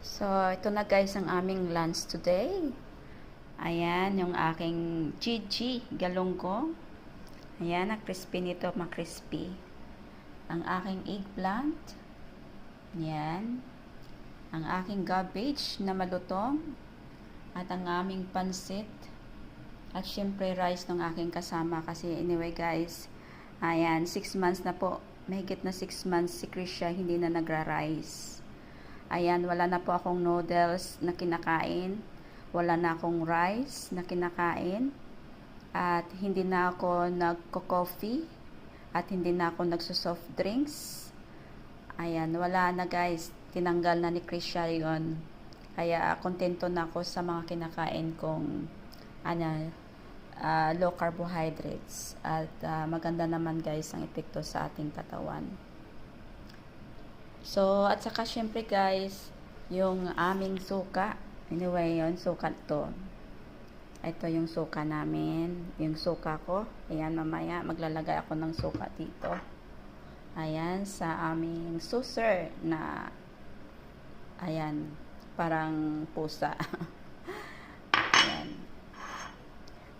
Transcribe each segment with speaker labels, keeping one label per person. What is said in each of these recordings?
Speaker 1: So, ito na guys ang aming lunch today. Ayan, yung aking Gigi galunggong. Ayan, ang crispy nito, ma-crispy. Ang aking eggplant. Ayan. Ang aking cabbage na malutong. At ang aming pansit. At syempre rice ng aking kasama kasi anyway guys, ayan, 6 months na po. Mahigit na 6 months si Krisha hindi na nagra-rice. Ayan, wala na po akong noodles na kinakain. Wala na akong rice na kinakain. At hindi na ako nagko-coffee. At hindi na ako nagso-soft drinks. Ayan, wala na guys. Tinanggal na ni Krisha yon. Kaya kontento na ako sa mga kinakain kong low carbohydrates. At maganda naman guys ang epekto sa ating katawan. So, at saka syempre guys, yung aming suka. Anyway, yun, suka to. Ito yung suka namin. Yung suka ko. Ayan, mamaya maglalagay ako ng suka dito. Ayan, sa aming saucer na, ayan, parang pusa. Ayan.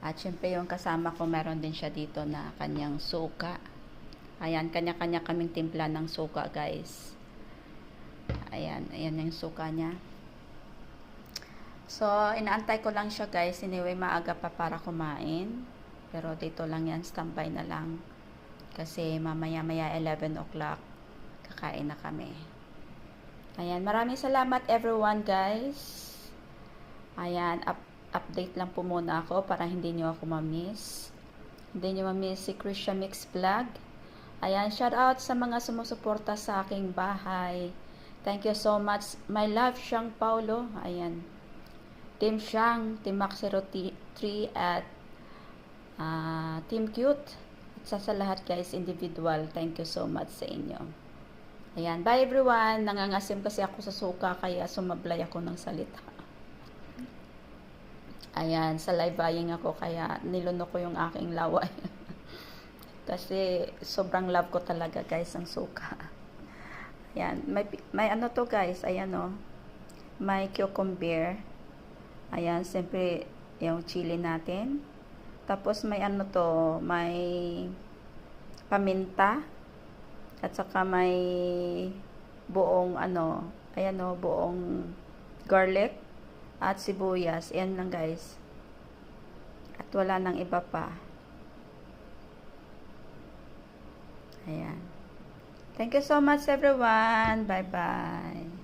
Speaker 1: At syempre yung kasama ko, meron din siya dito na kanyang suka. Ayan, kanya-kanya kaming timpla ng suka guys. Ayan, ayan yung suka niya. So, inaantay ko lang siya guys. Anyway, maaga pa para kumain. Pero dito lang yan, standby na lang. Kasi mamaya-maya 11 o'clock, kakain na kami. Ayan, maraming salamat everyone guys. Ayan, update lang po muna ako para hindi nyo ako ma-miss. Hindi nyo ma-miss si Krisha Mix Vlog. Ayan, shout out sa mga sumusuporta sa aking bahay. Thank you so much. My love, Shang Paulo. Ayan. Team Shang, Team Max03 at Team Cute. At sa lahat guys, individual. Thank you so much sa inyo. Ayan. Bye everyone. Nangangasim kasi ako sa suka kaya sumablay ako ng salita. Ayan. Sa live buying ako kaya nilunok ko yung aking laway. Kasi sobrang love ko talaga guys ang suka. Ayan, may ano to guys, ayan o. May cucumber. Ayan, siyempre yung chili natin. Tapos may ano to, may paminta. At saka may buong ano, ayan o, buong garlic at sibuyas. Ayan lang guys. At wala nang iba pa. Ayan. Thank you so much everyone. Bye-bye.